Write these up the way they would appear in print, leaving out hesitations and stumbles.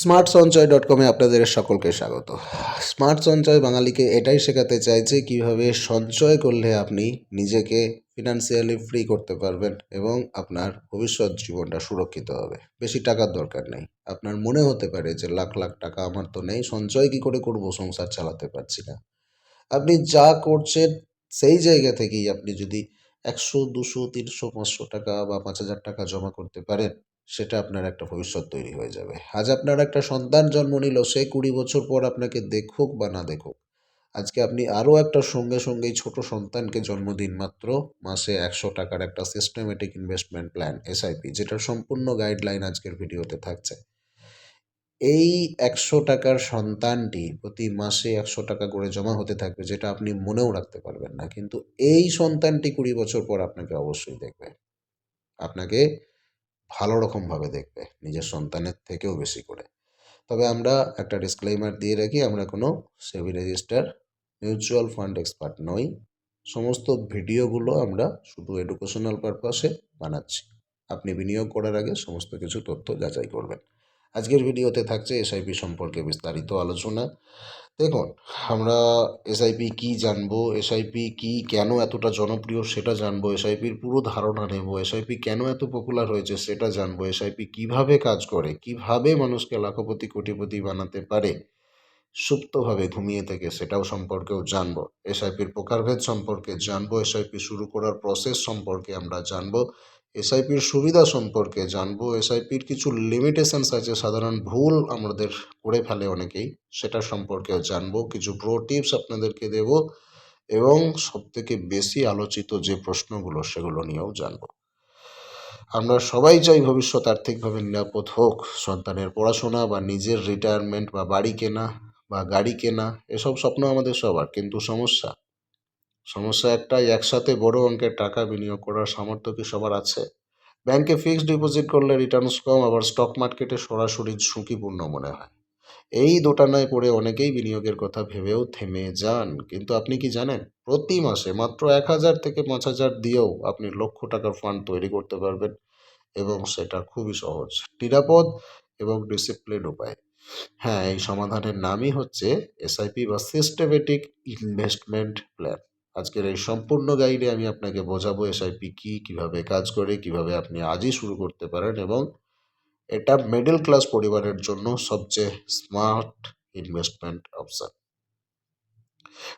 smartsonchoy.com-এ আপনাদের সকলকে স্বাগত। স্মার্ট সঞ্চয় বাঙালিকে এটাই শেখাতে চাইছে কিভাবে সঞ্চয় করলে আপনি নিজেকে ফিনান্সিয়ালি ফ্রি করতে পারবেন এবং আপনার ভবিষ্যৎ জীবনটা সুরক্ষিত হবে। বেশি টাকার দরকার নেই। আপনার মনে হতে পারে যে লাখ লাখ টাকা আমার তো নেই, সঞ্চয় কি করে করব, সংসার চালাতে পারছি না। আপনি যা করছেন সেই জায়গা থেকেই আপনি যদি ১০০, ২০০, ৩০০, ৫০০ টাকা বা ৫,০০০ টাকা জমা করতে পারেন, সেটা আপনার একটা ভবিষ্যৎ তৈরি হয়ে যাবে। আজ আপনার একটা সন্তান জন্ম নিল, সে ২০ বছর পর আপনাকে দেখুক বা না দেখুক, আজকে আপনি আরও একটা সঙ্গেই ছোট সন্তানকে জন্ম দিন মাত্র মাসে ১০০ টাকার একটা সিস্টেমেটিক ইনভেস্টমেন্ট প্ল্যান এসআইপি, যেটার সম্পূর্ণ গাইডলাইন আজকের ভিডিওতে থাকছে। এই ১০০ টাকার সন্তানটি প্রতি মাসে ১০০ টাকা করে জমা হতে থাকবে, যেটা আপনি মনেও রাখতে পারবেন না। কিন্তু এই সন্তানটি ২০ বছর পর আপনাকে অবশ্যই দেখবে। আপনাকে ভালো রকমভাবে দেখবে, নিজের সন্তানের থেকেও বেশি করে। তবে আমরা একটা ডিসক্লেইমার দিয়ে রাখি, আমরা কোনো সেবি রেজিস্টার মিউচুয়াল ফান্ড এক্সপার্ট নই। সমস্ত ভিডিওগুলো আমরা শুধু এডুকেশনাল পারপাসে বানাচ্ছি। আপনি বিনিয়োগ করার আগে সমস্ত কিছু তথ্য যাচাই করবেন। আজকের ভিডিওতে থাকছে এসআইপি সম্পর্কে বিস্তারিত আলোচনা। দেখুন, আমরা এসআইপি কী জানবো, এসআইপি কী, কেন এতটা জনপ্রিয় সেটা জানবো, এসআইপির পুরো ধারণা নেব, এসআইপি কেন এত পপুলার হয়েছে সেটা জানবো, এসআইপি কিভাবে কাজ করে, কিভাবে মানুষকে লাখপতি কোটিপতি বানাতে পারে সুপ্তভাবে ঘুমিয়ে থেকে, সেটাও সম্পর্কেও জানবো। এসআইপির প্রকারভেদ সম্পর্কে জানবো, এসআইপি শুরু করার প্রসেস সম্পর্কে আমরা জানবো, এসআইপির সুবিধা সম্পর্কে জানবো, এসআইপির কিছু লিমিটেশনস আছে, সাধারণ ভুল আমাদের করে ফেলে অনেকেই, সেটা সম্পর্কেও জানবো। কিছু প্রো টিপস আপনাদেরকে দেব এবং সবথেকে বেশি আলোচিত যে প্রশ্নগুলো সেগুলো নিয়েও জানবো। আমরা সবাই চাই ভবিষ্যৎ আর্থিকভাবে নিরাপদ হোক, সন্তানের পড়াশোনা বা নিজের রিটায়ারমেন্ট বা বাড়ি কেনা বা গাড়ি কেনা, এসব স্বপ্ন আমাদের সবার। কিন্তু সমস্যা একটাই, একসাথে বড় অঙ্কের টাকা বিনিয়োগ করার সামর্থ্য কি সবার আছে? ব্যাংকে ফিক্সড ডিপোজিট করলে রিটার্নস কম, আবার স্টক মার্কেটে সরাসরি ঝুঁকিপূর্ণ মনে হয়। এই দোটানায় পড়ে অনেকেই বিনিয়োগের কথা ভেবেও থেমে যান। কিন্তু আপনি কি জানেন, প্রতি মাসে মাত্র ১,০০০ থেকে ৫,০০০ দিয়েও আপনি লক্ষ টাকার ফান্ড তৈরি করতে পারবেন, এবং সেটা খুবই সহজ, নিরাপদ এবং ডিসিপ্লিন উপায়। হ্যাঁ, এই সমাধানের নামই হচ্ছে এসআইপি বা সিস্টেমেটিক ইনভেস্টমেন্ট প্ল্যান। আজকের এই সম্পূর্ণ গাইডে আমি আপনাকে বোঝাবো এসআইপি কি, কিভাবে কাজ করে, কিভাবে আপনি আজই শুরু করতে পারেন, এবং এটা মিডল ক্লাস পরিবারের জন্য সবচেয়ে স্মার্ট ইনভেস্টমেন্ট অপশন।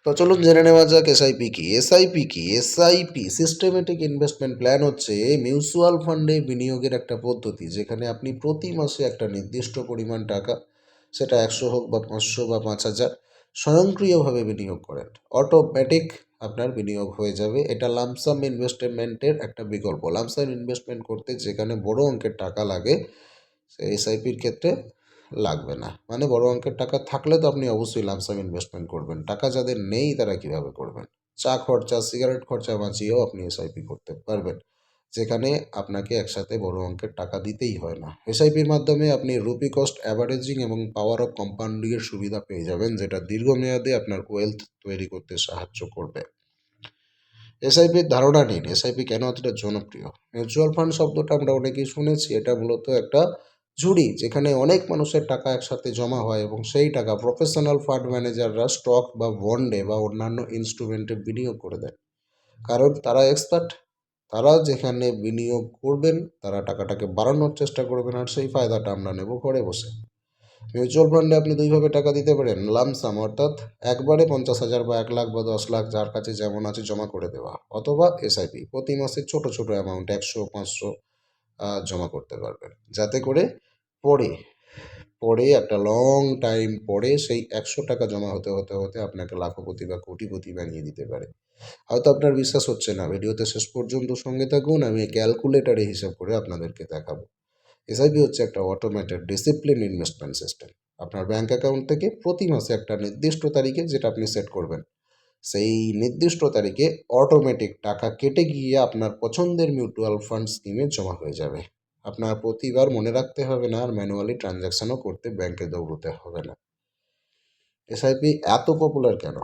তো চলুন জেনে নেওয়া যাক এসআইপি কি। এসআইপি সিস্টেমেটিক ইনভেস্টমেন্ট প্ল্যান হচ্ছে মিউচুয়াল ফান্ডে বিনিয়োগের একটা পদ্ধতি, যেখানে আপনি প্রতি মাসে একটা নির্দিষ্ট পরিমাণ টাকা, সেটা ১০০ হোক বা ৫০০ বা ৫,০০০, স্বয়ংক্রিয়ভাবে বিনিয়োগ করেন। অটোমেটিক আপনার বিনিয়োগ হয়ে যাবে। এটা লামসাম ইনভেস্টমেন্টের একটা বিকল্প। লামসাম ইনভেস্টমেন্ট করতে যেখানে বড় অঙ্কের টাকা লাগে, সেই এসআইপির ক্ষেত্রে লাগবে না। মানে বড় অঙ্কের টাকা থাকলে তো আপনি অবশ্যই লামসাম ইনভেস্টমেন্ট করবেন। টাকা যাদের নেই তারা কিভাবে করবেন? চা খরচা, সিগারেট খরচা বাঁচিয়েও আপনি এসআইপি করতে পারবেন, যেখানে আপনাকে একসাথে বড় অঙ্কের টাকা দিতেই হয় না। এসআইপির মাধ্যমে আপনি রুপি কস্ট অ্যাভারেজিং এবং পাওয়ার অফ কম্পাউন্ডিংয়ের সুবিধা পেয়ে যাবেন, যেটা দীর্ঘমেয়াদে আপনার ওয়েলথ তৈরি করতে সাহায্য করবে। এসআইপির ধারণা নিন, এসআইপি কেন এতটা জনপ্রিয়। মিউচুয়াল ফান্ড শব্দটা আমরা অনেকেই শুনেছি। এটা মূলত একটা ঝুড়ি, যেখানে অনেক মানুষের টাকা একসাথে জমা হয় এবং সেই টাকা প্রফেশনাল ফান্ড ম্যানেজাররা স্টক বা বন্ডে বা অন্যান্য ইনস্ট্রুমেন্টে বিনিয়োগ করে দেন। কারণ তারা এক্সপার্ট। তারা যেখানে বিনিয়োগ করবেন, তারা টাকাটাকে বাড়ানোর চেষ্টা করবেন, আর সেই ফায়দাটা আমরা নেব ঘরে বসে। মিউচুয়াল ফান্ডে আপনি দুইভাবে টাকা দিতে পারেন, লামসাম অর্থাৎ একবারে ৫০,০০০ বা ১,০০,০০০ বা ১০,০০,০০০, যার কাছে যেমন আছে জমা করে দেওয়া, অথবা এসআইপি প্রতি মাসে ছোট ছোট অ্যামাউন্ট ১০০, ৫০০ জমা করতে পারবেন, যাতে করে পরে পরে একটা লং টাইম পরে সেই ১০০ টাকা জমা হতে হতে হতে আপনাকে লাখপতি বা কোটিপতি বানিয়ে দিতে পারে। হয়তো আপনার বিশ্বাস হচ্ছে না, ভিডিওতে শেষ পর্যন্ত সঙ্গে থাকুন, আমি ক্যালকুলেটারে হিসাব করে আপনাদেরকে দেখাবো। এসআইপি হচ্ছে একটা অটোমেটেড ডিসিপ্লিন ইনভেস্টমেন্ট সিস্টেম। আপনার ব্যাঙ্ক অ্যাকাউন্ট থেকে প্রতি মাসে একটা নির্দিষ্ট তারিখে, যেটা আপনি সেট করবেন, সেই নির্দিষ্ট তারিখে অটোমেটিক টাকা কেটে গিয়ে আপনার পছন্দের মিউচুয়াল ফান্ড স্কিমে জমা হয়ে যাবে। আপনার প্রতিবার মনে রাখতে হবে না, আর ম্যানুয়ালি ট্রানজ্যাকশনও করতে ব্যাংকে দৌড়তে হবে না। এসআইপি এত পপুলার কেন?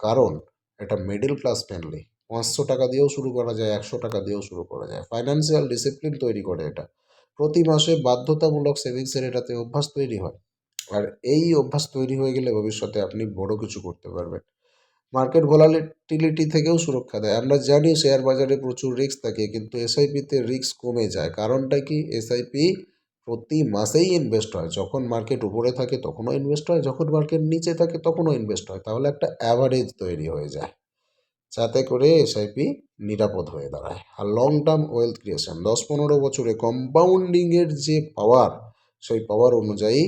কারণ এটা মিডল ক্লাস ফ্রেন্ডলি। ৫০০ টাকা দিয়েও শুরু করা যায়, ১০০ টাকা দিয়েও শুরু করা যায়। ফাইন্যান্সিয়াল ডিসিপ্লিন তৈরি করে এটা। প্রতি মাসে বাধ্যতামূলক সেভিংসের এটাতে অভ্যাস তৈরি হয়। আর এই অভ্যাস তৈরি হয়ে গেলে ভবিষ্যতে আপনি বড় কিছু করতে পারবেন। মার্কেট ভোলাটিলিটি থেকেও সুরক্ষা দেয়। আমরা জানি শেয়ার বাজারে প্রচুর রিস্ক থাকে, কিন্তু এসআইপিতে রিস্ক কমে যায়। কারণটা কি? এসআইপি প্রতি মাসেই ইনভেস্ট হয়। যখন মার্কেট উপরে থাকে তখনও ইনভেস্ট হয়, যখন মার্কেট নিচে থাকে তখনও ইনভেস্ট হয়। তাহলে একটা অ্যাভারেজ তৈরি হয়ে যায়, যাতে করে এসআইপি নিরাপদ হয়ে দাঁড়ায়। আর লং টার্ম ওয়েলথ ক্রিয়েশন, 10-15 বছরে কম্পাউন্ডিংয়ের যে পাওয়ার, সেই পাওয়ার অনুযায়ী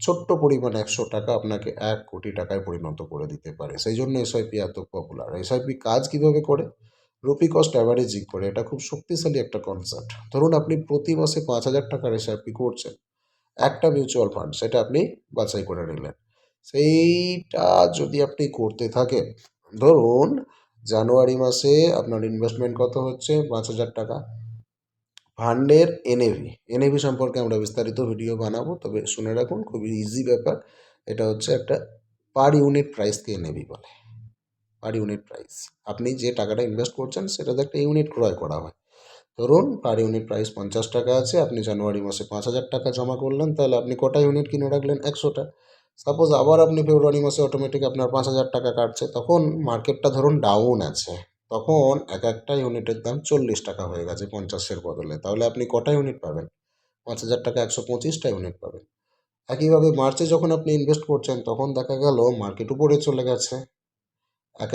ছোট্ট পরিমাণ 100 টাকা আপনাকে 1 কোটি টাকায় পরিণত করে দিতে পারে। সেই জন্য এসআইপি এত পপুলার। এসআইপি কাজ কিভাবে করে? রুপি কস্ট অ্যাভারেজিং করে। এটা খুব শক্তিশালী একটা কনসেপ্ট। ধরুন আপনি প্রতি মাসে 5,000 টাকার এসআইপি করছেন একটা মিউচুয়াল ফান্ড, সেটা আপনি বাছাই করে নিলেন। সেইটা যদি আপনি করতে থাকেন, ধরুন জানুয়ারি মাসে আপনার ইনভেস্টমেন্ট কত হচ্ছে? 5,000 টাকা। ফান্ডের এনএভি সম্পর্কে আমরা বিস্তারিত ভিডিও বানাবো, তবে শুনে রাখুন, খুবই ইজি ব্যাপার। এটা হচ্ছে একটা পার ইউনিট প্রাইসকে এনএভি বলে। পার ইউনিট প্রাইস, আপনি যে টাকাটা ইনভেস্ট করছেন সেটাতে একটা ইউনিট ক্রয় করা হয়। ধরুন পার ইউনিট প্রাইস 50 টাকা আছে, আপনি জানুয়ারি মাসে 5,000 টাকা জমা করলেন, তাহলে আপনি কটা ইউনিট কিনে রাখলেন? 100টা। সাপোজ আবার আপনি ফেব্রুয়ারি মাসে অটোমেটিক আপনার 5,000 টাকা কাটছে, তখন মার্কেটটা ধরুন ডাউন আছে, তখন একটা ইউনিটের দাম 40 টাকা হয়ে গেছে 50-এর বদলে, তাহলে আপনি কটা ইউনিট পাবেন? 5,000 টাকা 125টা ইউনিট পাবেন। একইভাবে মার্চে যখন আপনি ইনভেস্ট করছেন, তখন দেখা গেল মার্কেট উপরে চলে গেছে,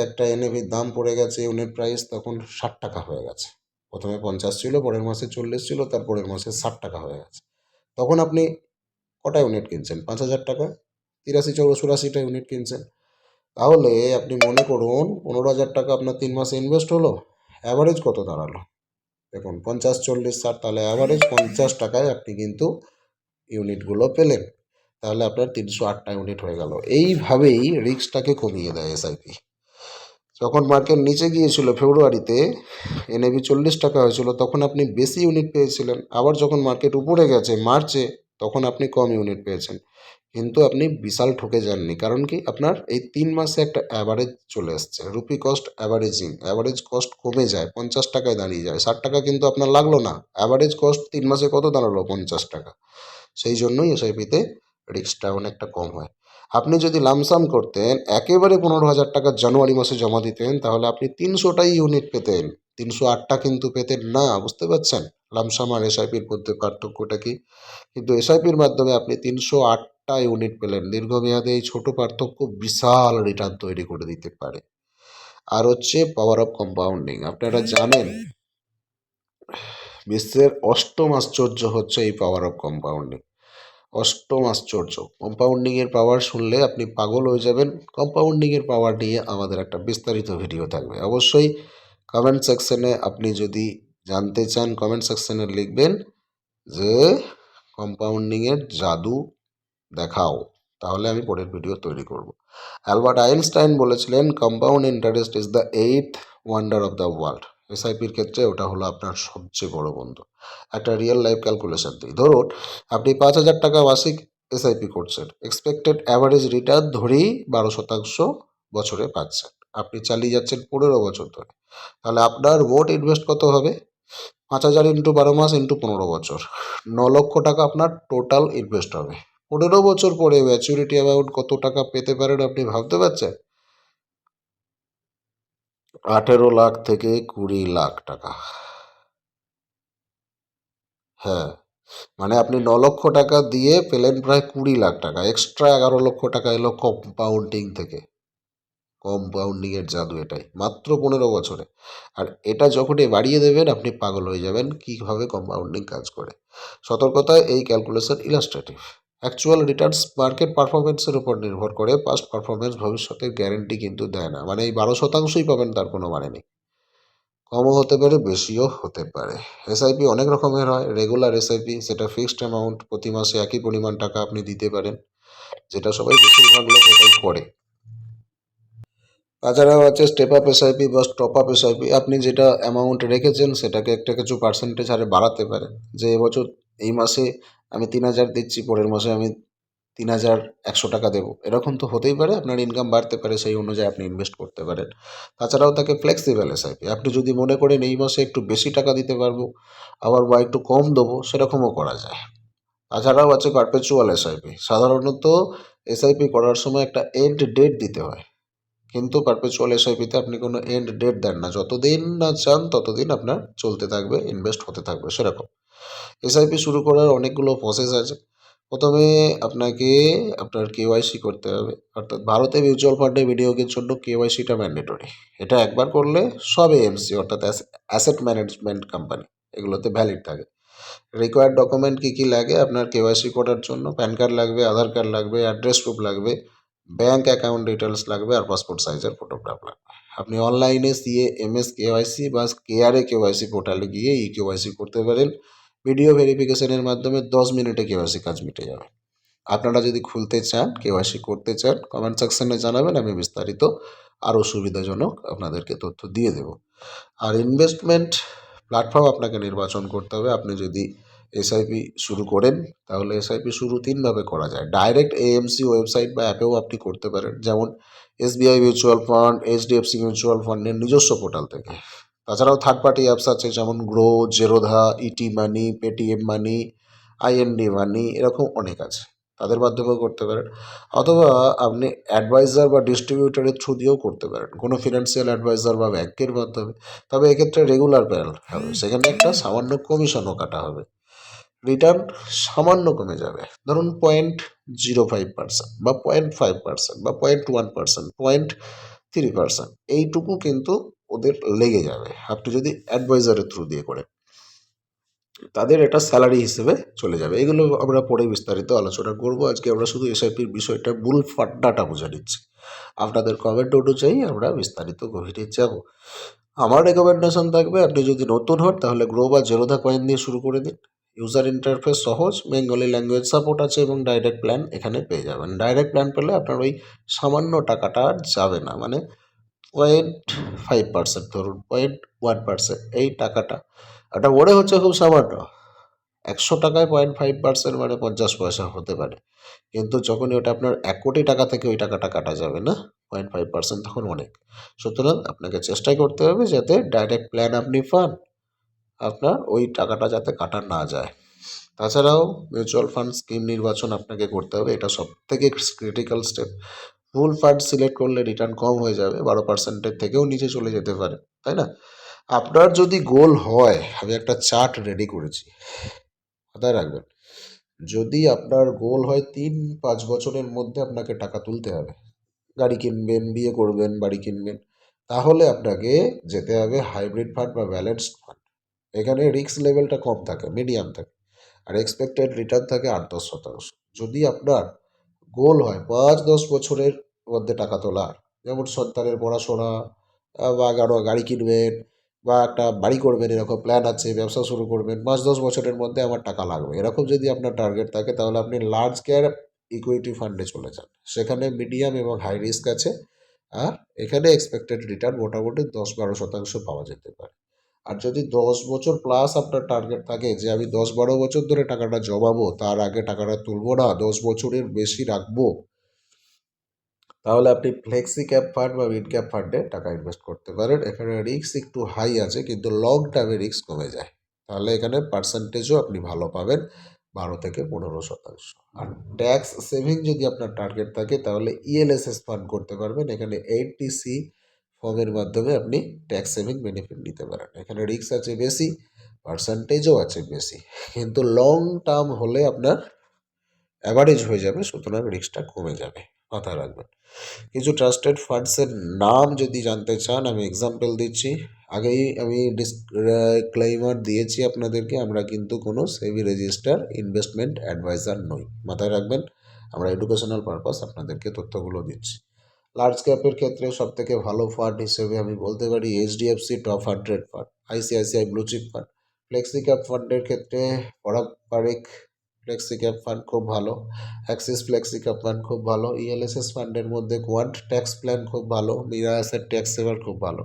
একটা এনএভির দাম পড়ে গেছে, ইউনিট প্রাইস তখন 60 টাকা হয়ে গেছে। প্রথমে 50 ছিল, পরের মাসে 40 ছিল, তারপরের মাসে 60 টাকা হয়ে গেছে। তখন আপনি কটা ইউনিট কিনছেন? 5,000 টাকা 83-84টা ইউনিট কিনছেন। তাহলে আপনি মনে করুন 15,000 টাকা আপনার 3 মাসে ইনভেস্ট হলো, অ্যাভারেজ কত দাঁড়ালো? দেখুন 50-40-60, তাহলে অ্যাভারেজ 50 টাকায় আপনি কিন্তু ইউনিটগুলো পেলেন। তাহলে আপনার 308টা ইউনিট হয়ে গেল। এইভাবেই রিস্কটাকে কমিয়ে দেয় এসআইপি। যখন মার্কেট নিচে গিয়েছিল ফেব্রুয়ারিতে, এনএভি 40 টাকা হয়েছিল, তখন আপনি বেশি ইউনিট পেয়েছিলেন। আবার যখন মার্কেট উপরে গেছে মার্চে, তখন আপনি কম ইউনিট পেয়েছেন। কিন্তু আপনি বিশাল ঠকে যাননি। কারণ কি? আপনার এই 3 মাসে একটা অ্যাভারেজ চলে এসছে। Rupee cost averaging, average cost কমে যায়, 50 টাকায় দাঁড়িয়ে যায়। 60 টাকা কিন্তু আপনার লাগলো না। অ্যাভারেজ কস্ট 3 মাসে কত দাঁড়ালো? 50 টাকা। সেই জন্যই এসআইপিতে রিস্কটা অনেকটা কম হয়। আপনি যদি লামসাম করতেন, একেবারে 15,000 টাকা জানুয়ারি মাসে জমা দিতেন, তাহলে আপনি 300টাই ইউনিট পেতেন, 308টা কিন্তু পেতেন না। বুঝতে পারছেন লামসাম আর এসআইপির মধ্যে পার্থক্যটা কি? কিন্তু এসআইপির মাধ্যমে আপনি 308টা ইউনিট পেলেন। দীর্ঘমেয়াদে এই ছোট পার্থক্য বিশাল রিটার্ন তৈরি করে দিতে পারে। আর হচ্ছে পাওয়ার অফ কম্পাউন্ডিং। আপনারা জানেন বিশ্বের অষ্টম আশ্চর্য হচ্ছে এই পাওয়ার অফ কম্পাউন্ডিং। অষ্টম আশ্চর্য। কম্পাউন্ডিংয়ের পাওয়ার শুনলে আপনি পাগল হয়ে যাবেন। কম্পাউন্ডিংয়ের পাওয়ার নিয়ে আমাদের একটা বিস্তারিত ভিডিও থাকবে। অবশ্যই কমেন্ট সেকশনে আপনি যদি জানতে চান, কমেন্ট সেকশনে লিখবেন যে কম্পাউন্ডিংয়ের জাদু দেখাও, তাহলে আমি পরের ভিডিও তৈরি করব। অ্যালবার্ট আইনস্টাইন বলেছিলেন, compound interest is the 8th wonder of the world. এসআইপির ক্ষেত্রে ওটা হলো আপনার সবচেয়ে বড় বন্ধু। একটা রিয়েল লাইফ ক্যালকুলেশন দিই। ধরুন আপনি 5,000 টাকা মাসিক এসআইপি করছেন, এক্সপেক্টেড অ্যাভারেজ রিটার্ন ধরেই 12% বছরে পাচ্ছেন। আপনি চালিয়ে যাচ্ছেন 15 বছর ধরে। তাহলে আপনার মোট ইনভেস্ট কত হবে? 5,000 ইন্টু 12 মাস ইন্টু 15 বছর, 9 লক্ষ টাকা আপনার টোটাল ইনভেস্ট হবে। 15 বছর পরে ম্যাচুরিটি অ্যামাউন্ট কত টাকা পেতে পারেন আপনি ভাবতে পারছেন? 18 লাখ থেকে 20 লাখ টাকা। হ্যাঁ, মানে আপনি 9 লক্ষ টাকা দিয়ে পেলেন প্রায় 20 লাখ টাকা। এক্সট্রা 11 লক্ষ টাকা এলো কম্পাউন্ডিং থেকে। কম্পাউন্ডিংয়ের জাদু এটাই, মাত্র 15 বছরে। আর এটা যখনই বাড়িয়ে দেবেন আপনি পাগল হয়ে যাবেন কীভাবে কম্পাউন্ডিং কাজ করে। সতর্কতায়, এই ক্যালকুলেশন ইলাস্ট্রেটিভ। অ্যাকচুয়াল রিটার্নস মার্কেট পারফরমেন্সের উপর নির্ভর করে। পাস্ট পারফরমেন্স ভবিষ্যতের গ্যারেন্টি কিন্তু দেয় না। মানে এই 12%ই পাবেন তার কোনো মানে নেই। কমও হতে পারে, বেশিও হতে পারে। এসআইপি অনেক রকমের হয়। রেগুলার এসআইপি, সেটা ফিক্সড অ্যামাউন্ট, প্রতি মাসে একই পরিমাণ টাকা আপনি দিতে পারেন, যেটা সবাই বেশিরভাগ লোক এটাই করে। তাছাড়াও আছে স্টেপ আপ এসআইপি বা টপ আপ এসআইপি। আপনি যেটা অ্যামাউন্ট রেখেছেন সেটাকে একটা কিছু পার্সেন্টেজ হারে বাড়াতে পারেন। যে এবছর এই মাসে আমি 3,000 দিচ্ছি, পরের মাসে আমি 3,100 টাকা দেবো, এরকম তো হতেই পারে। আপনার ইনকাম বাড়তে পারে, সেই অনুযায়ী আপনি ইনভেস্ট করতে পারেন। তাছাড়াও থাকে ফ্লেক্সিবল এসআইপি। আপনি যদি মনে করেন এই মাসে একটু বেশি টাকা দিতে পারবো আবার বা একটু কম দেবো, সেরকমও করা যায়। তাছাড়াও আছে পারপেচুয়াল এসআইপি। সাধারণত এসআইপি করার সময় একটা এন্ড ডেট দিতে হয়, কিন্তু পারপেচুয়াল এসআইপিতে আপনি কোনো এন্ড ডেট দেন না, যতদিন না চান ততদিন আপনার চলতে থাকবে, ইনভেস্ট হতে থাকবে সেরকম। এসআইপি শুরু করার অনেকগুলো প্রসেস আছে। প্রথমে আপনাকে আপনার কেওয়াইসি করতে হবে, অর্থাৎ ভারতে মিউচুয়াল ফান্ডে বিনিয়োগের জন্য কেওয়াইসিটা ম্যান্ডেটরি। এটা একবার করলে সব এএমসি অর্থাৎ অ্যাসেট ম্যানেজমেন্ট কোম্পানি এগুলোতে ভ্যালিড থাকে। রিকোয়ার্ড ডকুমেন্ট কী কী লাগে আপনার কেওয়াইসি করার জন্য? প্যান কার্ড লাগবে, আধার কার্ড লাগবে, অ্যাড্রেস প্রুফ লাগবে, ব্যাঙ্ক অ্যাকাউন্ট ডিটেলস লাগবে, আর পাসপোর্ট সাইজের ফটোগ্রাফ লাগবে। আপনি অনলাইনে সিএএমএস কেওয়াইসি বা কেআরএ কেওয়াইসি পোর্টালে গিয়ে ই কেওয়াইসি করতে পারেন। ভিডিও ভেরিফিকেশনের মাধ্যমে 10 মিনিটে কেওয়াইসি কাজ মিটে যাবে। আপনারা যদি খুলতে চান, কেওয়াইসি করতে চান, কমেন্ট সেকশনে জানাবেন, আমি বিস্তারিত আরও সুবিধাজনক আপনাদেরকে তথ্য দিয়ে দেব। আর ইনভেস্টমেন্ট প্ল্যাটফর্ম আপনাকে নির্বাচন করতে হবে। আপনি যদি এসআইপি শুরু করেন তাহলে এসআইপি শুরু তিনভাবে করা যায়। ডাইরেক্ট এএমসি ওয়েবসাইট বা অ্যাপেও আপনি করতে পারেন, যেমন SBI mutual fund, HDFC mutual ফান্ডের নিজস্ব পোর্টাল থেকে। তাছাড়াও থার্ড পার্টি অ্যাপস আছে, যেমন গ্রো, জেরোধা, ইটি মানি, পেটিএম মানি, আইএনডি মানি, এরকম অনেক আছে, তাদের মাধ্যমেও করতে পারেন। অথবা আপনি অ্যাডভাইজার বা ডিস্ট্রিবিউটরের থ্রু দিয়েও করতে পারেন, কোনো ফিনান্সিয়াল অ্যাডভাইজার বা ব্যাংকের মাধ্যমে। তবে এক্ষেত্রে রেগুলার প্যানেল হবে, সেখানে একটা সামান্য কমিশনও কাটা হবে। রিটার্ন সামান্য কমে যাবে, ধরুন 0.05% বা 0.5% বা 0.1%, 0.3%, এইটুকু কিন্তু ওদের লেগে যাবে আপনি যদি অ্যাডভাইজারের থ্রু দিয়ে করেন। তাদের এটা স্যালারি হিসেবে চলে যাবে। এগুলো আমরা পরে বিস্তারিত আলোচনা করব। আজকে আমরা শুধু এসআইপির বিষয়টা মূল ফাড্ডাটা বুঝে নিচ্ছি। আপনাদের কমেন্ট অনুযায়ী আমরা বিস্তারিত গভীরে যাব। আমার রেকমেন্ডেশন থাকবে, আপনি যদি নতুন হন তাহলে গ্রো বা জেরোধা কয়েন দিয়ে শুরু করে দিন। ইউজার ইন্টারফেস সহজ, বেঙ্গলি ল্যাঙ্গুয়েজ সাপোর্ট আছে এবং ডাইরেক্ট প্ল্যান এখানে পেয়ে যাবেন। ডাইরেক্ট প্ল্যান পেলে আপনার ওই সামান্য টাকাটা আর যাবে না, মানে 0.5%, ধরুন 0.1%, এই টাকাটা এটা মনে হচ্ছে খুব সামান্য। 100 টাকায় 0.5% মানে 50 পয়সা হতে পারে, কিন্তু যখনই ওটা আপনার 1 কোটি টাকা থেকে ওই টাকাটা কাটা যাবে না, 0.5% তখন অনেক। সুতরাং আপনাকে চেষ্টাই করতে হবে যাতে ডাইরেক্ট প্ল্যান আপনি পান, আপনার ওই টাকাটা যাতে কাটা না যায়। তাছাড়াও মিউচুয়াল ফান্ড স্কিম নির্বাচন আপনাকে করতে হবে, এটা সব থেকে ক্রিটিক্যাল স্টেপ। ফুল ফান্ড সিলেক্ট করলে রিটার্ন কম হয়ে যাবে, 12%-এর থেকেও নিচে চলে যেতে পারে, তাই না? আপনার যদি গোল হয়, আমি একটা চার্ট রেডি করেছি, মাথায় রাখবেন। যদি আপনার গোল হয় 3-5 বছরের মধ্যে আপনাকে টাকা তুলতে হবে, গাড়ি কিনবেন, বিয়ে করবেন, বাড়ি কিনবেন, তাহলে আপনাকে যেতে হবে হাইব্রিড ফান্ড বা ব্যালেন্সড ফান্ড। এখানে রিস্ক লেভেলটা কম থাকে, মিডিয়াম থাকে, আর এক্সপেক্টেড রিটার্ন থাকে 8-10%। যদি আপনার গোল হয় 5-10 বছরের মধ্যে টাকা তোলার, যেমন সন্তানের পড়াশোনা, বা গাড়ি কিনবেন, বা একটা বাড়ি করবেন, এরকম প্ল্যান আছে, ব্যবসা শুরু করবেন, 5-10 বছরের মধ্যে আমার টাকা লাগবে, এরকম যদি আপনার টার্গেট থাকে, তাহলে আপনি লার্জ ক্যাপ ইকুইটি ফান্ডে চলে যান। সেখানে মিডিয়াম এবং হাই রিস্ক আছে, আর এখানে এক্সপেক্টেড রিটার্ন মোটামুটি 10-12% পাওয়া যেতে পারে। আর যদি 10 বছর প্লাস আপনার টার্গেট থাকে যে আমি 10-12 বছর ধরে টাকাটা জমাবো, তার আগে টাকাটা তুলবো না, 10 বছরের বেশি রাখবো, তাহলে আপনি ফ্লেক্সি ক্যাপ ফান্ড বা মিড ক্যাপ ফান্ডে টাকা ইনভেস্ট করতে পারেন। এখানে রিস্ক একটু হাই আছে, কিন্তু লং টার্মে রিস্ক কমে যায়। তাহলে এখানে পার্সেন্টেজও আপনি ভালো পাবেন, 12-15%। আর ট্যাক্স সেভিং যদি আপনার টার্গেট থাকে, তাহলে ইএলএসএস ফান্ড করতে পারবেন। এখানে 80C ফর্মের মাধ্যমে আপনি ট্যাক্স সেভিং বেনিফিট নিতে পারেন। এখানে রিস্ক আছে বেশি, পার্সেন্টেজও আছে বেশি, কিন্তু লং টার্ম হলে আপনার অ্যাভারেজ হয়ে যাবে, সুতরাং রিস্কটা কমে যাবে, মাথায় রাখবেন। কিছু ট্রাস্টেড ফান্ডসের নাম যদি জানতে চান, আমি এক্সাম্পল দিচ্ছি। আগেই আমি ডিসক্লেইমার দিয়েছি আপনাদেরকে, আমরা কিন্তু কোনো সেবি রেজিস্টার ইনভেস্টমেন্ট অ্যাডভাইজার নই, মাথায় রাখবেন। আমরা এডুকেশনাল পারপাস আপনাদেরকে তথ্যগুলো দিচ্ছি। লার্জ ক্যাপের ক্ষেত্রে সবথেকে ভালো ফান্ড হিসেবে আমি বলতে পারি HDFC top 100 fund, ICICI blue chip fund. Flexi cap ফান্ডের ক্ষেত্রে পরাগ পারেখ ফ্লেক্সি ক্যাপ ফান্ড খুব ভালো, অ্যাক্সিস ফ্লেক্সি ক্যাপ ফান্ড খুব ভালো, ইএলএসএস ফান্ডের মধ্যে কোয়ান্ট ট্যাক্স প্ল্যান খুব ভালো, মিরা অ্যাসেট ট্যাক্স সেভার খুব ভালো।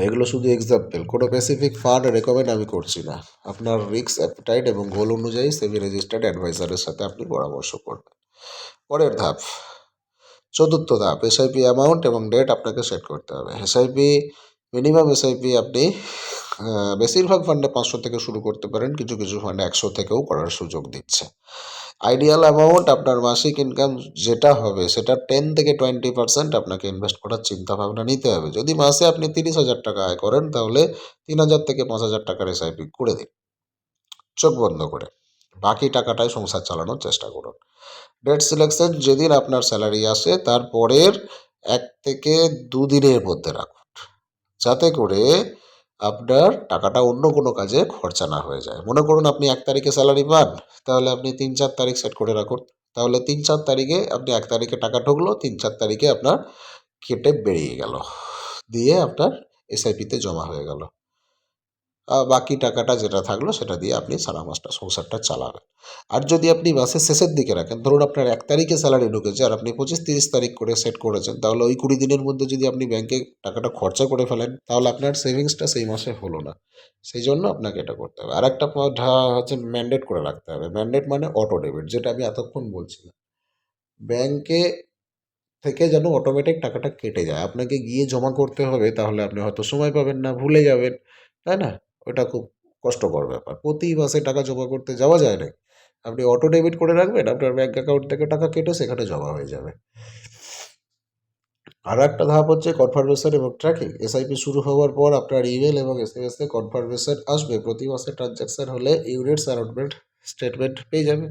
এগুলো শুধু এক্সাম্পল, কোনো স্পেসিফিক ফান্ড রেকমেন্ড আমি করছি না। আপনার রিস্ক অ্যাপিটাইট এবং গোল অনুযায়ী সেবি রেজিস্টার্ড অ্যাডভাইজারের সাথে আপনি পরামর্শ করবেন। পরের ধাপ, চতুর্থ ধাপ, এসআইপি অ্যামাউন্ট এবং ডেট আপনাকে সেট করতে হবে। এসআইপি মিনিমাম এসআইপি আপনি বেশিরভাগ ফান্ডে 500 থেকে শুরু করতে পারেন, কিছু কিছু ফান্ডে 100 থেকেও করার সুযোগ দিচ্ছে। আইডিয়াল অ্যামাউন্ট আপনার মাসিক ইনকাম যেটা হবে সেটা 10 থেকে 20% আপনাকে ইনভেস্ট করার চিন্তা ভাবনা নিতে হবে। যদি মাসে আপনি 30,000 টাকা আয় করেন তাহলে 3,000 থেকে 5,000 টাকার এসআইপি করে দিন চোখ বন্ধ করে। বাকি টাকাটাই সংসার চালানোর চেষ্টা করুন। ডেট সিলেকশন, যেদিন আপনার স্যালারি আসে তার পরের 1 থেকে 2 দিনের মধ্যে রাখুন, যাতে করে আপনার টাকাটা অন্য কোনো কাজে খরচা না হয়ে যায়। মনে করুন আপনি 1 তারিখে স্যালারি পান, তাহলে আপনি 3-4 তারিখ সেট করে রাখুন। তাহলে 3-4 তারিখে আপনি 1 তারিখে টাকা ঢুকলো, 3-4 তারিখে আপনার কেটে বেরিয়ে গেল, দিয়ে আপনার এসআইপিতে জমা হয়ে গেল। বাকি টাকাটা যেটা থাকলো সেটা দিয়ে আপনি সারা মাসটা সংসারটা চালাবেন। আর যদি আপনি মাসের শেষের দিকে রাখেন, ধরুন আপনার 1 তারিখে স্যালারি ঢুকেছে আর আপনি 25-30 তারিখ করে সেট করেছেন, তাহলে ওই 20 দিনের মধ্যে যদি আপনি ব্যাংকে টাকাটা খরচা করে ফেলেন তাহলে আপনার সেভিংসটা সেই মাসে হলো না। সেই জন্য আপনাকে এটা করতে হবে। আর একটা হচ্ছে ম্যান্ডেট করে রাখতে হবে। ম্যান্ডেট মানে অটো ডেবিট, যেটা আমি এতক্ষণ বলছিলাম। ব্যাংকে থেকে যেন অটোমেটিক টাকাটা কেটে যায়, আপনাকে গিয়ে জমা করতে হবে, তাহলে আপনি হয়তো সময় পাবেন না, ভুলে যাবেন, তাই না? ওটা খুব কষ্টকর ব্যাপার। প্রতি মাসে টাকা জমা করতে যাওয়া যায় না। আপনি অটো ডেবিট করে রাখবেন, আপনার ব্যাংক অ্যাকাউন্ট থেকে টাকা কেটে সেখানে জমা হয়ে যাবে। আরও একটা ধাপ হচ্ছে কনফার্মেশন এবং ট্র্যাকিং। এসআইপি শুরু হওয়ার পর আপনার ইমেল এবং এসএমএসে কনফার্মেশন আসবে। প্রতি মাসে ট্রানজ্যাকশন হলে ইউনিটস অ্যালটমেন্ট স্টেটমেন্ট পেয়ে যাবেন।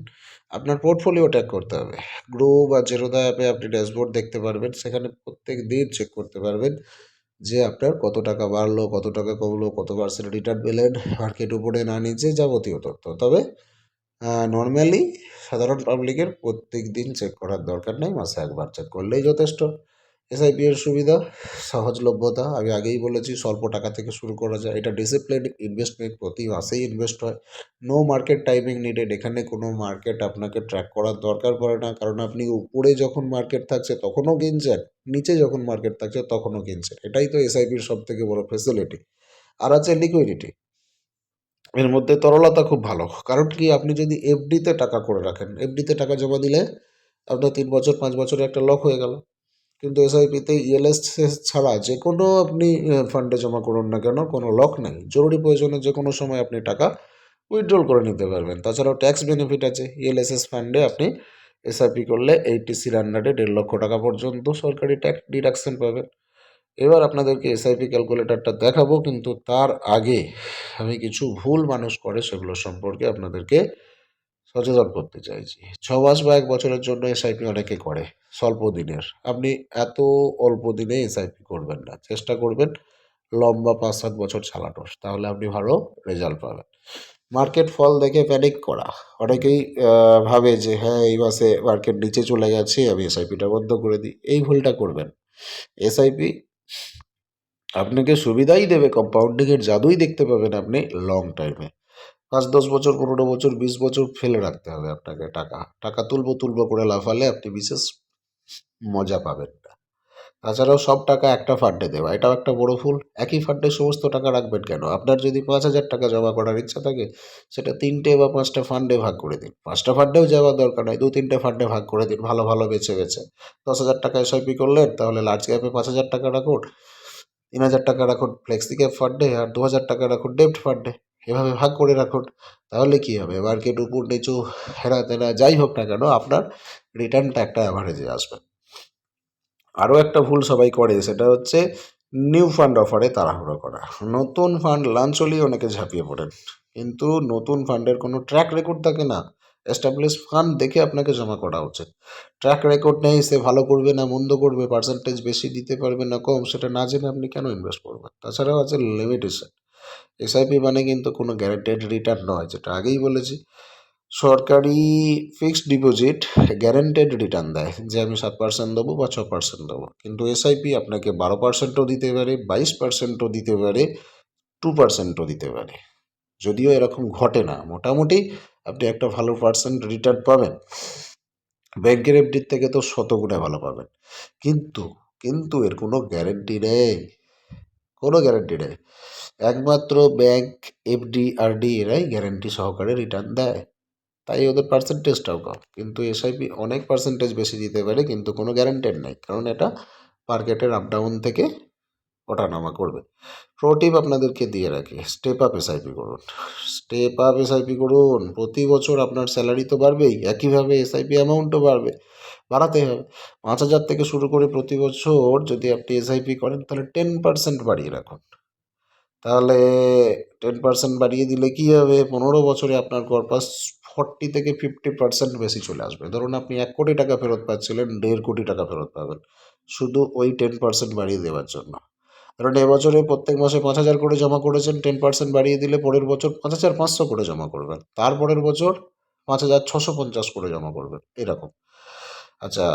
আপনার পোর্টফোলিও ট্র্যাক করতে হবে। গ্রো বা জেরোদা অ্যাপে আপনি ড্যাশবোর্ড দেখতে পারবেন, সেখানে প্রত্যেক দিন চেক করতে পারবেন যে আপনার কত টাকা বাড়লো, কত টাকা কমলো, কত পার্সেন্ট রিটার্ন পেলেন, মার্কেট উপরে না নিচে, যাবতীয় তথ্য। তবে নর্মালি সাধারণ পাবলিকের প্রত্যেক দিন চেক করার দরকার নেই, মাসে একবার চেক করলেই যথেষ্ট। এসআইপি এর সুবিধা, সহজলভ্যতা, আমি আগেই বলেছি স্বল্প টাকা থেকে শুরু করা যায়। এটা ডিসিপ্লিন ইনভেস্টমেন্ট, প্রতি মাসেই ইনভেস্ট হয়। নো মার্কেট টাইমিং নিডেড, এখানে কোনো মার্কেট আপনাকে ট্র্যাক করার দরকার পড়ে না, কারণ আপনি উপরে যখন মার্কেট থাকছে তখনও কিনছেন, নিচে যখন মার্কেট থাকছে তখনও কিনছেন। এটাই তো এসআইপির সব থেকে বড় ফেসিলিটি। আর আছে লিকুইডিটি, এর মধ্যে তরলতা খুব ভালো। কারণ কি, আপনি যদি এফডিতে টাকা করে রাখেন, এফডিতে টাকা জমা দিলে আপনার 3 বছর 5 বছরে একটা লক হয়ে গেল। কিন্তু এসআইপিতে ইএলএস ছাড়া যে কোনো আপনি ফান্ডে জমা করুন না কেন, কোনো লক নেই। জরুরি প্রয়োজনে যে কোনো সময় আপনি টাকা উইথড্রল করে নিতে পারবেন। তাছাড়াও ট্যাক্স বেনিফিট আছে। ইএলএসএস ফান্ডে আপনি এসআইপি করলে 80-100 1.5 লক্ষ টাকা পর্যন্ত সরকারি ট্যাক্স ডিডাকশন পাবেন। এবার আপনাদেরকে এসআইপি ক্যালকুলেটরটা দেখাবো, কিন্তু তার আগে আমি কিছু ভুল মানুষ করে সেগুলো সম্পর্কে আপনাদেরকে সচেতন করতে চাইছি। 6 মাস বা 1 বছরের জন্য এসআইপি অনেকে করে, স্বল্প দিনের। আপনি এত অল্প দিনে এসআইপি করবেন না, চেষ্টা করবেন লম্বা 5-7 বছর চালানোর, তাহলে আপনি ভালো রেজাল্ট পাবেন। মার্কেট ফল দেখে প্যানিক করা, অনেকেই ভাবে যে হ্যাঁ এই মাসে মার্কেট নিচে চলে গেছে, আমি এসআইপিটা বন্ধ করে দিই। এই ভুলটা করবেন। এসআইপি আপনাকে সুবিধাই দেবে, কম্পাউন্ডিংয়ের জাদুই দেখতে পাবেন আপনি লং টাইমে। 5-10 বছর, 15 বছর, 20 বছর ফেলে রাখতে হবে আপনাকে টাকা। টাকা তুলবো তুলবো করে লাফালে আপনি বিশেষ মজা পাবেন না। তাছাড়াও সব টাকা একটা ফান্ডে দেওয়া, এটাও একটা বড় ভুল। একই ফান্ডে সমস্ত টাকা রাখবেন কেন? আপনার যদি 5,000 টাকা জমা করার ইচ্ছা থাকে, সেটা 3টে বা 5টা ফান্ডে ভাগ করে দিন। 5টা ফান্ডেও যাওয়ার দরকার নয়, 2-3টে ফান্ডে ভাগ করে দিন, ভালো ভালো বেছে বেছে। 10,000 টাকা এসআইপি করলেন, তাহলে লার্জ ক্যাপে 5,000 টাকা রাখুন, 3,000 টাকা রাখুন ফ্লেক্সি ক্যাপ ফান্ডে, আর 2,000 টাকা রাখুন ডেপ্ট ফান্ডে। এভাবে ভাগ করে রাখুন। তাহলে কি হবে, মার্কেট উপর নিচু হেনা তেনা যাই হোক না কেন, আপনার রিটার্নটা একটা অ্যাভারেজে আসবে। আরও একটা ভুল সবাই করে, সেটা হচ্ছে নিউ ফান্ড অফারে তাড়াহুড়ো করা। নতুন ফান্ড লঞ্চ হলেই অনেকে ঝাঁপিয়ে পড়েন, কিন্তু নতুন ফান্ডের কোনো ট্র্যাক রেকর্ড থাকে না। এস্টাবলিশ ফান্ড দেখে আপনাকে জমা করা উচিত। ট্র্যাক রেকর্ড নেই, সে ভালো করবে না মন্দ করবে, পার্সেন্টেজ বেশি দিতে পারবে না কম, সেটা না জেনে আপনি কেন ইনভেস্ট করবেন? তাছাড়াও আছে লিমিটেশন। এসআইপি মানে কিন্তু কোনো গ্যারান্টেড রিটার্ন নয়, যেটা আগেই বলেছি। সরকারি ফিক্সড ডিপোজিট গ্যারান্টেড রিটার্ন দেয় যে আমি 7% দেবো বা 6% দেবো, কিন্তু এসআইপি আপনাকে 12%ও দিতে পারে, 22%ও দিতে পারে, 2%ও দিতে পারে। যদিও এরকম ঘটে না, মোটামুটি আপনি একটা ভালো পার্সেন্ট রিটার্ন পাবেন। ব্যাংকের এফডির থেকে তো শতগুণে ভালো পাবেন, কিন্তু কিন্তু এর কোনো গ্যারেন্টি নেই। কোনো গ্যারান্টি নেই। একমাত্র ব্যাংক, এফডি, আরডি এরাই গ্যারান্টি সহকারে রিটার্ন দেয়। তাই ওদের পার্সেন্টেজটাও কম। কিন্তু এসআইপি অনেক পার্সেন্টেজ বেশি দিতে পারে, কিন্তু কোনো গ্যারান্টেড নাই, কারণ এটা মার্কেটের আপ ডাউন থেকে ওঠানামা করবে। প্রো টিপ আপনাদেরকে দিয়ে রাখি, স্টেপ আপ এসআইপি করুন। স্টেপ আপ এসআইপি করুন। প্রতি বছর আপনার স্যালারি তো বাড়বেই, একইভাবে এসআইপি অ্যামাউন্টও বাড়বে, বাড়াতে হবে। 5,000 থেকে শুরু করে প্রতি বছর যদি আপনি এসআইপি করেন, তাহলে 10% বাড়িয়ে রাখুন। তাহলে 10% বাড়িয়ে দিলে কি হবে, 15 বছরে আপনার কর্পাস 40 থেকে 50% বেশি চলে আসবে। ধরুন আপনি 1 কোটি টাকা ফেরত পাচ্ছিলেন, 1.5 কোটি টাকা ফেরত পাবেন, শুধু ওই 10% বাড়িয়ে দেওয়ার জন্য। কারণ এবছরে প্রত্যেক মাসে 5,000 করে জমা করেছেন, 10% বাড়িয়ে দিলে পরের বছর 5,500 করে জমা করবেন, তারপরের বছর 5,650 করে জমা করবেন, এরকম। আচ্ছা,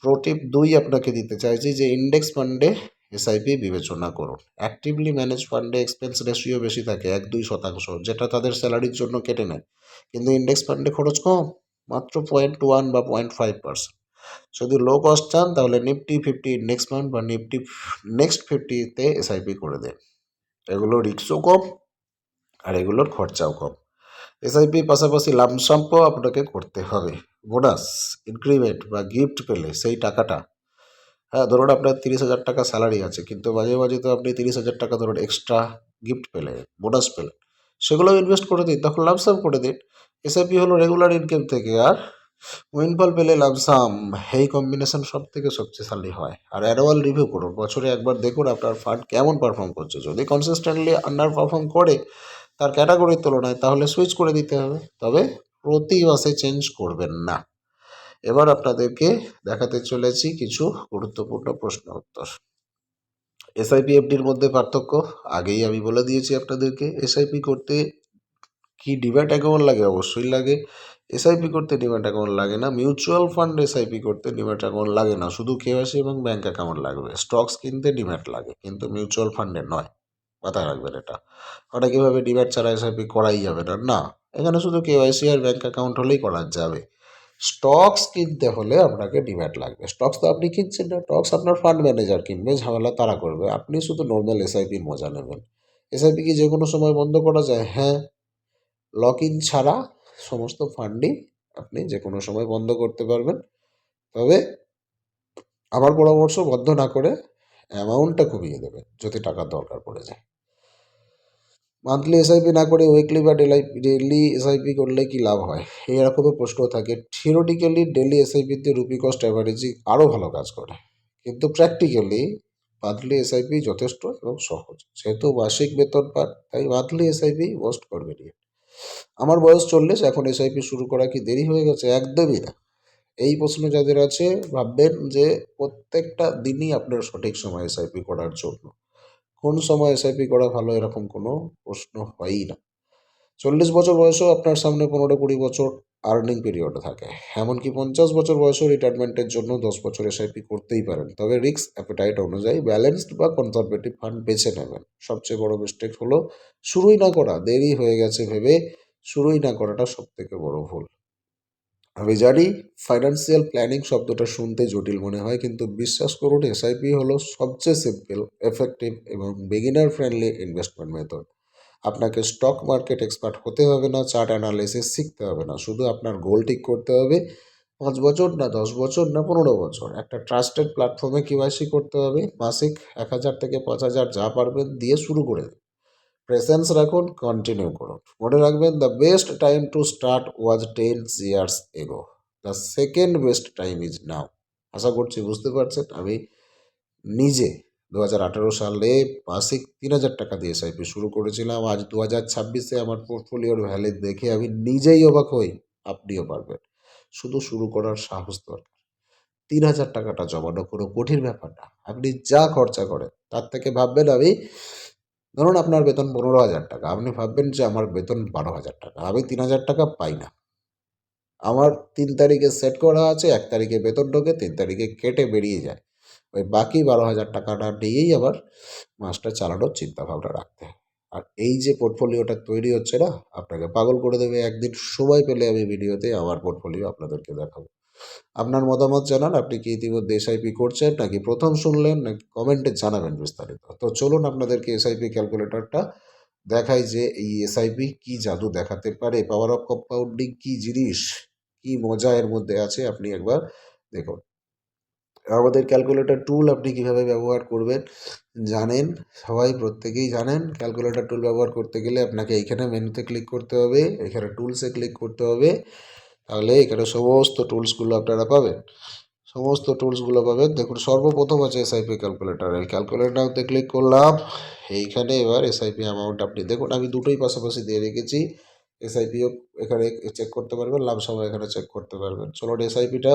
প্রো টিপ 2 আপনাকে দিতে চাইছি যে ইন্ডেক্স ফান্ডে এসআইপি বিবেচনা করুন। অ্যাক্টিভলি ম্যানেজ ফান্ডে এক্সপেন্স রেশিও বেশি থাকে, 1-2%, যেটা তাদের স্যালারির জন্য কেটে নেয়। কিন্তু ইন্ডেক্স ফান্ডে খরচ কম, মাত্র 0.1 বা 0.5%। যদি লো কস্ট চান তাহলে নিফটি 50 ইন্ডেক্স ফান্ড বা নিফটি নেক্সট 50-তে এসআইপি করে দেন। এগুলো রিস্কও কম আর এগুলোর খরচাও কম। এসআইপি পাশাপাশি লামসাম্পও আপনাকে করতে হবে। বোনাস, ইনক্রিমেন্ট বা গিফট পেলে সেই টাকাটা, হ্যাঁ ধরুন আপনার 30,000 টাকা স্যালারি আছে, কিন্তু মাঝে মাঝে তো আপনি 30,000 টাকা ধরুন এক্সট্রা গিফট পেলেন, বোনাস পেলেন, সেগুলো ইনভেস্ট করে দিন, তখন লামসাম করে দিন। এসআইপি হলো রেগুলার ইনকাম থেকে, আর উইনফল পেলে লামসাম, এই কম্বিনেশন সব থেকে শক্তিশালী হয়। আর অ্যানুয়াল রিভিউ করুন, বছরে একবার দেখুন আপনার ফান্ড কেমন পারফর্ম করছে। যদি কনসিস্টেন্টলি আন্ডার পারফর্ম করে তার ক্যাটাগরির তুলনায়, তাহলে সুইচ করে দিতে হবে, তবে প্রতি মাসে চেঞ্জ করবেন না। এবার আপনাদেরকে দেখাতে চলেছি কিছু গুরুত্বপূর্ণ প্রশ্ন উত্তর। এসআইপি এফডির মধ্যে পার্থক্য আগেই আমি বলে দিয়েছি আপনাদেরকে। এসআইপি করতে কি ডিম্যাট অ্যাকাউন্ট লাগে? অবশ্যই লাগে। এসআইপি করতে ডিম্যাট অ্যাকাউন্ট লাগে না। মিউচুয়াল ফান্ড এসআইপি করতে ডিম্যাট অ্যাকাউন্ট লাগে না, শুধু কেওয়াইসি এবং ব্যাঙ্ক অ্যাকাউন্ট লাগবে। স্টকস কিনতে ডিম্যাট লাগে, কিন্তু মিউচুয়াল ফান্ডে নয়, মাথায় রাখবেন এটা। ওটা কীভাবে ডিম্যাট ছাড়া এসআইপি করাই যাবে না, না, এখানে শুধু কেওয়াইসি আর ব্যাঙ্ক অ্যাকাউন্ট হলেই করা যাবে। স্টকস কিনতে হলে আপনাকে ডিম্যাট লাগবে। স্টকস তো আপনি কিনছেন না, স্টকস আপনার ফান্ড ম্যানেজার কিনবে, ঝামেলা তারা করবে, আপনি শুধু নর্মাল এসআইপির মজা নেবেন। এসআইপি কি যে কোনো সময় বন্ধ করা যায়? হ্যাঁ, লক ইন ছাড়া সমস্ত ফান্ডই আপনি যে কোনো সময় বন্ধ করতে পারবেন। তবে আমার পরামর্শ, বন্ধ না করে অ্যামাউন্টটা কমিয়ে দেবেন যদি টাকার দরকার পড়ে যায়। মান্থলি এসআইপি না করে উইকলি বা ডেইলি এসআইপি করলে কি লাভ হয়, এরকমও প্রশ্ন থাকে। থিওরিটিক্যালি ডেইলি এসআইপিতে রুপি কস্ট অ্যাভারেজিং আরও ভালো কাজ করে, কিন্তু প্র্যাকটিক্যালি মান্থলি এসআইপি যথেষ্ট এবং সহজ। যেহেতু মাসিক বেতন পান, তাই মান্থলি এসআইপি মোস্ট কনভিনিয়েন্ট। আমার বয়স 40, এখন এসআইপি শুরু করা কি দেরি হয়ে গেছে? একদমই না। এই প্রশ্ন যাদের আছে, ভাববেন যে প্রত্যেকটা দিনই আপনার সঠিক সময় এসআইপি করার জন্য। কোন সময় এসআইপি করা ভালো এরকম কোনো প্রশ্ন হয়ই না। 40 বছর বয়সেও আপনার সামনে 15-20 বছর আর্নিং পিরিয়ড থাকে। এমনকি 50 বছর বয়সেও রিটায়ারমেন্টের জন্য 10 বছর এসআইপি করতেই পারেন, তবে রিস্ক অ্যাপেটাইট অনুযায়ী ব্যালেন্সড বা কনজারভেটিভ ফান্ড বেছে নেবেন। সবচেয়ে বড় মিস্টেক হলো শুরুই না করা, দেরি হয়ে গেছে ভেবে শুরুই না করাটা সব থেকে বড় ভুল। আমি জানি ফাইন্যান্সিয়াল প্ল্যানিং শব্দটা শুনতে জটিল মনে হয়, কিন্তু বিশ্বাস করুন এসআইপি হলো সবচেয়ে সিম্পল, এফেক্টিভ এবং বিগিনার ফ্রেন্ডলি ইনভেস্টমেন্ট মেথড। আপনাকে স্টক মার্কেট এক্সপার্ট হতে হবে না, চার্ট অ্যানালাইসিস শিখতে হবে না, শুধু আপনার গোল ঠিক করতে হবে। 5 বছর না 10 বছর না 15 বছর একটা ট্রাস্টেড প্ল্যাটফর্মে কেওয়াইসি করতে হবে। মাসিক 1,000 থেকে 5,000 যা পারবেন দিয়ে শুরু করে দিন। প্রেসেন্স রাখুন, কন্টিনিউ করুন। মনে রাখবেন, the best time to start was 10 years ago, the second best time is now. আশা করছি বুঝতে পারছেন। আমি নিজে 2018 সালে মাসিক 3,000 টাকা দিয়ে এসআইপি শুরু করেছিলাম। আজ 2026-এ আমার পোর্টফোলিওর ভ্যালু দেখে আমি নিজেই অবাক হই, আপনিও পারবেন। শুধু শুরু করার সাহস দরকার। 3,000 টাকাটা জমানো কোনো কঠিন ব্যাপার না। আপনি যা খরচা করেন তার থেকে ভাববেন, আমি ধরুন আপনার বেতন 15,000 টাকা, আপনি ভাববেন যে আমার বেতন 12,000 টাকা, আমি 3,000 টাকা পাই না। আমার 3 তারিখে সেট করা আছে, 1 তারিখে বেতন ঢোকে, 3 তারিখে কেটে বেরিয়ে যায়। ওই বাকি 12,000 টাকাটা নিয়েই আবার মাসটা চালানোর চিন্তা ভাবনা রাখতে হয়। আর এই যে পোর্টফোলিওটা তৈরি হচ্ছে না, আপনাকে পাগল করে দেবে। একদিন সময় পেলে আমি ভিডিওতে আমার পোর্টফোলিও আপনাদেরকে দেখাবো। আপনার মতামত জানান, আপনি কি ইতিমধ্যে এসআইপি করছেন নাকি প্রথম শুনলেন, নাকি কমেন্টে জানাবেন বিস্তারিত। তো চলুন আপনাদেরকে এসআইপি ক্যালকুলেটরটা দেখাই যে এই এসআইপি কি জাদু দেখাতে পারে, পাওয়ার অফ কম্পাউন্ডিং কি জিনিস, কি মজা এর মধ্যে আছে আপনি একবার দেখুন। আমাদের ক্যালকুলেটর টুল আপনি কিভাবে ব্যবহার করবেন জানেন, সবাই প্রত্যেকেই জানেন। ক্যালকুলেটর টুল ব্যবহার করতে গেলে আপনাকে এইখানে মেনুতে ক্লিক করতে হবে, এখানে টুলসে ক্লিক করতে হবে, তাহলে এখানে সমস্ত টুলসগুলো আপনারা পাবেন। সমস্ত টুলসগুলো পাবেন। দেখুন সর্বপ্রথম আছে এসআইপি ক্যালকুলেটর। এই ক্যালকুলেটরতে ক্লিক করলাম। এইখানে এবার এসআইপি অ্যামাউন্ট আপনি দেখুন, আমি দুটোই পাশাপাশি দিয়ে রেখেছি। এসআইপিও এখানে চেক করতে পারবেন, লাভ সময় এখানে চেক করতে পারবেন। চলুন এসআইপিটা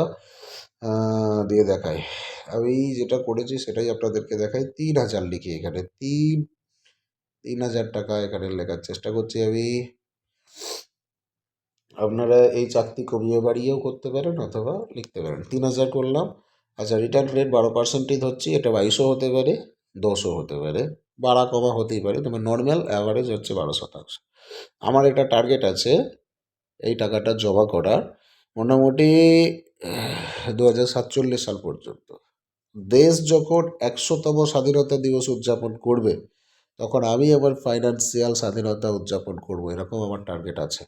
দিয়ে দেখাই। আমি যেটা করেছি সেটাই আপনাদেরকে দেখাই। ৩,০০০ লিখি এখানে, ৩,০০০ টাকা এখানে লেখার চেষ্টা করছি আমি। আপনারা এই চাকতি কমিয়ে বাড়িয়েও করতে পারেন অথবা লিখতে পারেন। ৩,০০০ করলাম। আচ্ছা, রিটার্ন রেট 12%ই ধরছি। এটা 22ও হতে পারে, 10ও হতে পারে, বাড়া কমা হতেই পারে, তবে নর্মাল অ্যাভারেজ হচ্ছে 12%। আমার একটা টার্গেট আছে এই টাকাটা জমা করার, মোটামুটি 2047 সাল পর্যন্ত। দেশ যখন 100তম স্বাধীনতা দিবস উদযাপন করবে, তখন আমি আমার ফাইন্যান্সিয়াল স্বাধীনতা উদযাপন করব, এরকম আমার টার্গেট আছে।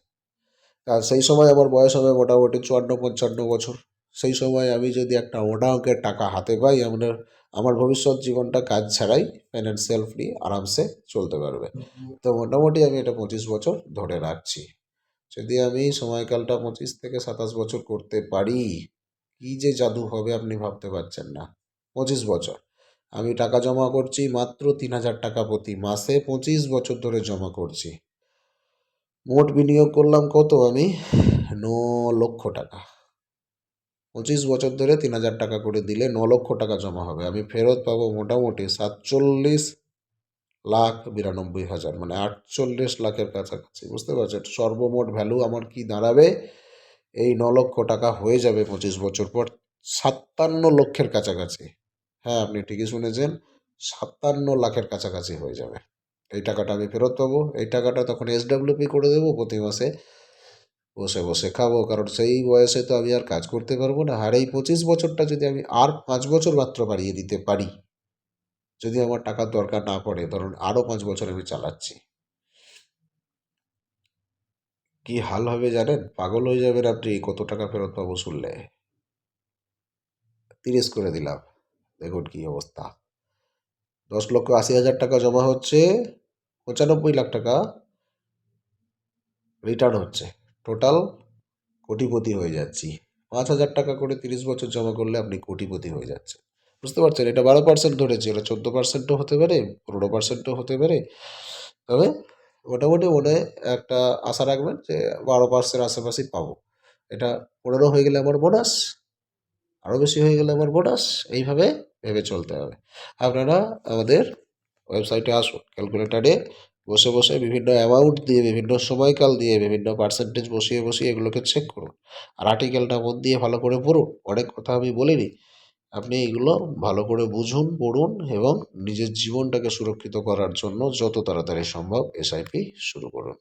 আর সেই সময় আমার বয়স হবে মোটামুটি 54-55 বছর। সেই সময় আমি যদি একটা মোটা অঙ্কের টাকা হাতে পাই, আমার ভবিষ্যৎ জীবনটা কাজ ছাড়াই ফাইন্যান্সিয়াল ফ্রি আরামসে চলতে পারবে। তো মোটামুটি আমি এটা 25 বছর ধরে রাখছি। যদি আমি সময়কালটা 25 থেকে 27 বছর করতে পারি, কি যে জাদু হবে আপনি ভাবতে পারছেন না। 25 বছর আমি টাকা জমা করছি, মাত্র 3,000 টাকা প্রতি মাসে 25 বছর ধরে জমা করছি। মোট বিনিয়োগ করলাম কত আমি, 9 লক্ষ টাকা। 25 বছর ধরে 3,000 টাকা করে দিলে 9 লক্ষ টাকা জমা হবে। আমি ফেরত পাবো মোটামুটি 47,92,000, মানে 48 লাখের কাছাকাছি। বুঝতে পারছেন সর্বমোট ভ্যালু আমার কি দাঁড়াবে? এই 9 লক্ষ টাকা হয়ে যাবে 25 বছর পর 57 লক্ষের কাছাকাছি। হ্যাঁ, আপনি ঠিকই শুনেছেন, 57 লাখের কাছাকাছি হয়ে যাবে। এই টাকাটা আমি ফেরত পাবো। এই টাকাটা তখন এসডাব্লিউপি করে দেবো, প্রতি মাসে বসে বসে খাবো, কারণ সেই বয়সে তো আমি আর কাজ করতে পারবো না। আর এই 25 বছরটা যদি আমি আর 5 বছর মাত্র বাড়িয়ে দিতে পারি, যদি আমার টাকার দরকার না পড়ে, ধরুন আরও 5 বছর আমি চালাচ্ছি, কি হাল হবে জানেন? পাগল হয়ে যাবেন আপনি কত টাকা ফেরত পাবো শুনলে। 30 করে দিলাম, দেখুন কি অবস্থা। 10,80,000 টাকা জমা হচ্ছে, 95 লাখ টাকা রিটার্ন হচ্ছে। টোটাল কোটিপতি হয়ে যাচ্ছি। 5,000 টাকা করে 30 বছর জমা করলে আপনি কোটিপতি হয়ে যাচ্ছেন। বুঝতে পারছেন? এটা 12% ধরেছি, এটা 14%ও হতে পারে, 15%ও হতে পারে। তবে মোটামুটি মনে একটা আশা রাখবেন যে 12% আশেপাশেই পাবো। এটা 15 হয়ে গেলে আমার বোনাস, আরও বেশি হয়ে গেলে আমার বোনাস। এইভাবে ভেবে চলতে হবে। আপনারা আমাদের ওয়েবসাইটে আসুন, ক্যালকুলেটারে বসে বসে বিভিন্ন অ্যামাউন্ট দিয়ে, বিভিন্ন সময়কাল দিয়ে, বিভিন্ন পার্সেন্টেজ বসিয়ে বসিয়ে এগুলোকে চেক করুন। আর আর্টিকেলটা মন দিয়ে ভালো করে পড়ুন। অনেক কথা আমি বলিনি, আপনি এগুলো ভালো করে বুঝুন, পড়ুন এবং নিজের জীবনটাকে সুরক্ষিত করার জন্য যত তাড়াতাড়ি সম্ভব এসআইপি শুরু করুন।